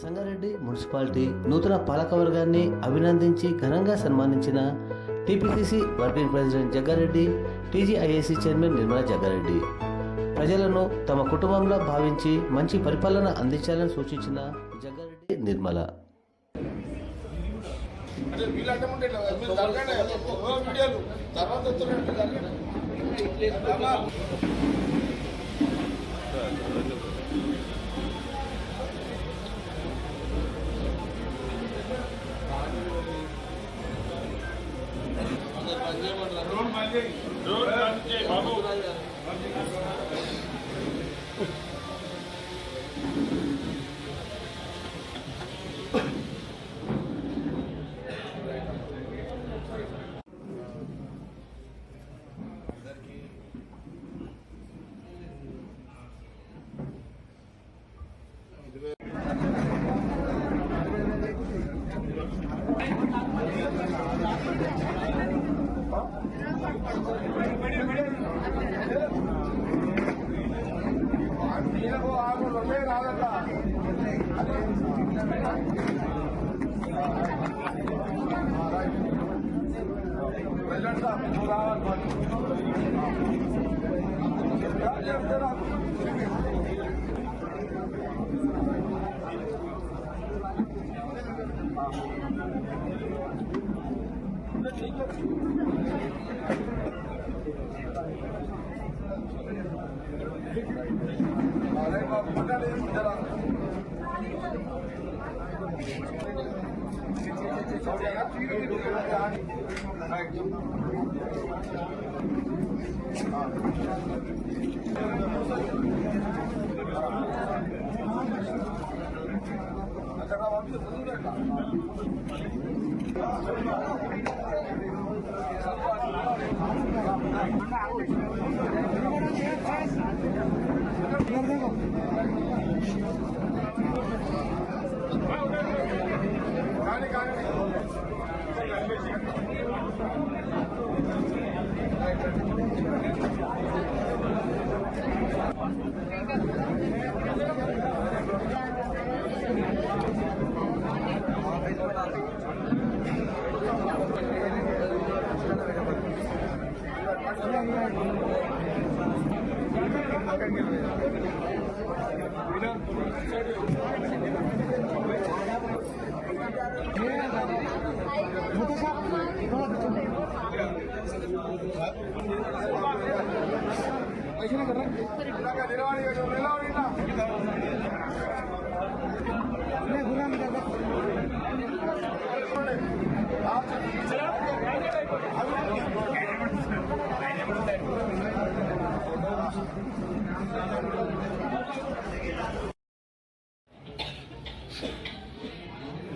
Sangareddy municipality నూతన పాలకవర్గాన్ని అభినందించి ఘనంగా సన్మానించిన TPCC working president Jaggareddy, TGIAC chairman Nirmala Jaggareddy. ప్రజలను తమ కుటుంబంలో భావించి మంచి పరిపాలన అందించాలని సూచించిన జగ్గారెడ్డి, నిర్మల.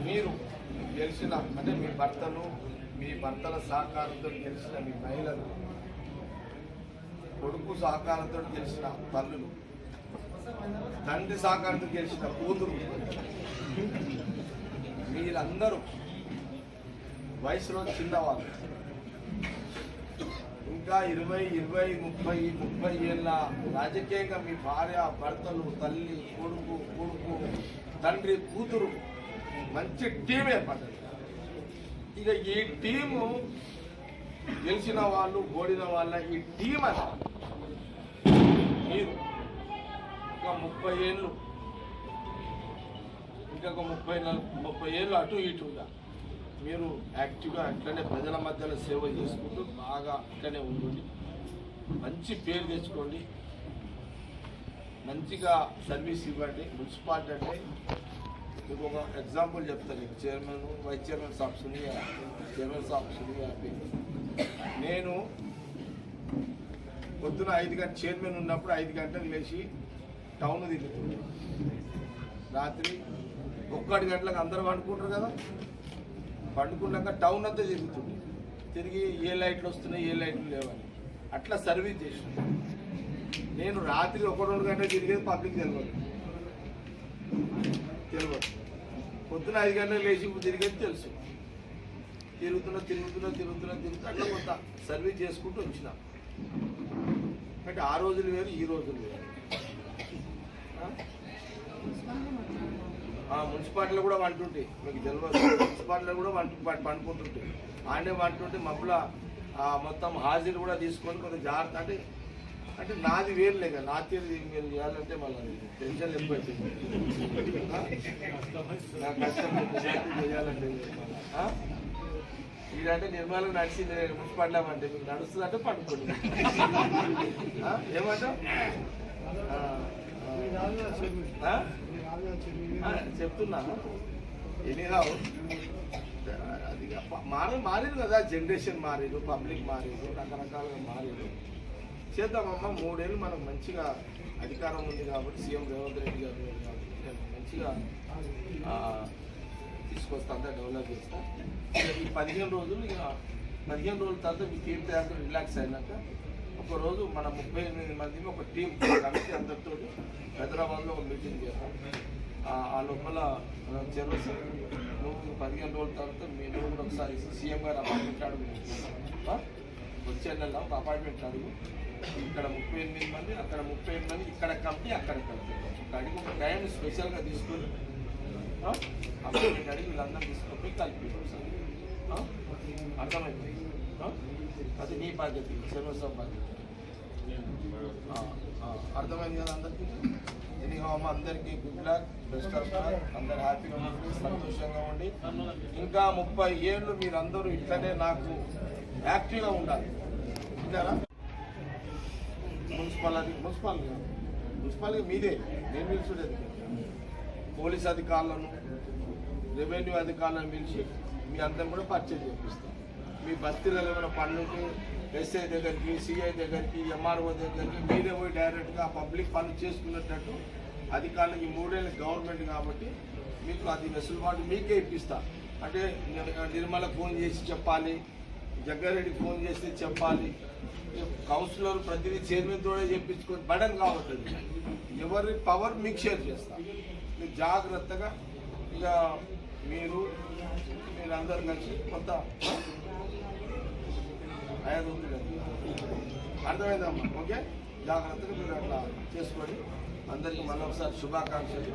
మీరు గెలిచిన అంటే మీ భర్తలు, మీ భర్తల సహకారంతో గెలిచిన మీ మహిళలు, కొడుకు సహకారంతో గెలిచిన తల్లులు, తండ్రి సహకారంతో గెలిచిన కూతురు, మీరందరూ వయసులో చిన్నవాళ్ళు, ఇంకా 20, 30 ఏళ్ళ రాజకీయంగా మీ భార్య, భర్తలు, తల్లి, కొడుకు, తండ్రి, కూతురు మంచి టీం ఏర్పడ్డది. ఇక ఈ టీము గెలిచిన వాళ్ళు, ఓడిన వాళ్ళ ఈ టీం అని మీరు ఇంకా 30 ఏళ్ళు, ఇంకొక 30 ఏళ్ళు అటు ఇటుగా మీరు యాక్టివ్గా అట్లనే ప్రజల మధ్యలో సేవ చేసుకుంటూ బాగా అట్లనే ఉండండి. మంచి పేరు తెచ్చుకోండి, మంచిగా సర్వీస్ ఇవ్వండి. మున్సిపాలిటీ అంటే మీకు ఒక ఎగ్జాంపుల్ చెప్తాను. మీకు చైర్మన్, వైస్ చైర్మన్ సాబ్ సునియా, చైర్మన్ సాబ్ సునియా. నేను పొద్దున 5 గంటల చైర్మన్ ఉన్నప్పుడు 5 గంటలకు లేచి టౌన్ తిరుగుతుంది. రాత్రి 1 గంటలకు అందరూ పండుకుంటారు కదా, పండుకున్నాక టౌన్ అంతా తిరుగుతుంది. తిరిగి ఏ లైట్లు వస్తున్నాయి, ఏ లైట్లు లేవని అట్లా సర్వీస్ చేసిన. నేను రాత్రి 1-2 గంటలు తిరిగేది పబ్లిక్ తెలియదు. పొద్దున 5 గంటలకు లేచి తిరిగేది తెలుసు. తిరుగుతున్నా అట్లా కొంత సర్వీస్ చేసుకుంటూ వచ్చిన. అంటే ఆ రోజులు వేరు, ఈ రోజులు వేరు. మున్సిపాలిటీలో కూడా వంటుంటాయి, మీకు తెలియదు. మున్సిపాలిటీలో కూడా పండుకుంటుంటాయి. ఆడే వంటుంటే మబ్బుల మొత్తం హాజరు కూడా తీసుకొని కొంచెం జాగ్రత్త. అంటే నాది వేరులే కదా, నా తీరు మీరు చేయాలంటే మళ్ళీ టెన్షన్ ఎక్కువైతుంది. నా కష్టం చేయాలంటే ఇదంటే నిర్మలంగా నడిచింది మున్సిపాలిటీ మీకు నడుస్తుందంటే పండుకోండి. ఏమంటావు? చెప్తున్నా ఎనీహావ్ అది మారేది కదా, జనరేషన్ మారేది, పబ్లిక్ మారేది, రకరకాలుగా మారేది. చేద్దామమ్మా, 3 ఏళ్ళు మనకు మంచిగా అధికారం ఉంది కాబట్టి, సీఎం రేవంత్ రెడ్డి గారు కాబట్టి నేను మంచిగా తీసుకొస్తా, అంతా డెవలప్ చేస్తా. ఈ 15 రోజులు ఇక 15 రోజుల తర్వాత మీ తీర్థయాత్ర రిలాక్స్ అయినాక ఒకరోజు మన 38 మంది ఒక టీం కమిటీ అందరితో హైదరాబాద్లో ఒక మీటింగ్ చేస్తాం. ఆ లోపల చెరువు నువ్వు 15 రోజుల తర్వాత నువ్వు కూడా ఒకసారి సీఎం గారు అపాయింట్మెంట్ అడుగు, వచ్చే నెలలో ఒక అపాయింట్మెంట్ అడుగు. ఇక్కడ 38 మంది, అక్కడ 38 మంది, ఇక్కడ కమిటీ, అక్కడ కమిటీ అడిగి ఒక టైం స్పెషల్గా తీసుకొని అపాయింట్మెంట్ అడిగి వీళ్ళందరూ తీసుకొని కలిపి అర్థమైంది. అది నీ బాధ్యత, సర్వస్వ బాధ్యత. అర్థమైంది కదా అందరికీ? ఎనీహోమ్ అందరికీ good luck, best of luck. అందరు హ్యాపీగా ఉండి సంతోషంగా ఉండి ఇంకా 30 ఏళ్ళు మీరందరూ ఇట్లనే నాకు యాక్టివ్గా ఉండాలి. ఇంటారా? మున్సిపాలిటీ మీదే, నేను పిలుచుడేది. పోలీస్ అధికారులను, రెవెన్యూ అధికారులను పిలిచి మీ అందరం కూడా పర్చేజ్ చేపిస్తాం. మీ బస్తీలలో ఏమైనా పనులకి ఎస్ఐ దగ్గరికి, సిఐ దగ్గరికి, ఎంఆర్ఓ దగ్గరికి మీరే పోయి డైరెక్ట్గా పబ్లిక్ పనులు చేసుకునేటట్టు అధికారులకు ఈ 3 ఏళ్ళ గవర్నమెంట్ కాబట్టి మీకు అది వెసులుబాటు మీకే ఇప్పిస్తా. అంటే నిర్మల ఫోన్ చేసి చెప్పాలి, జగ్గారెడ్డికి ఫోన్ చేసి చెప్పాలి, కౌన్సిలర్ ప్రతిదీ చైర్మన్ తోడే చెప్పించుకొని బడన్ కావద్దు. ఎవరి పవర్ మీకు షేర్ చేస్తా. మీరు జాగ్రత్తగా ఇక మీరందరూ కలిసి కొంత అర్థమైందమ్మా. ఓకే, జాగ్రత్తగా మీరు అట్లా చేసుకొని అందరికీ మళ్ళీ ఒకసారి శుభాకాంక్షలు.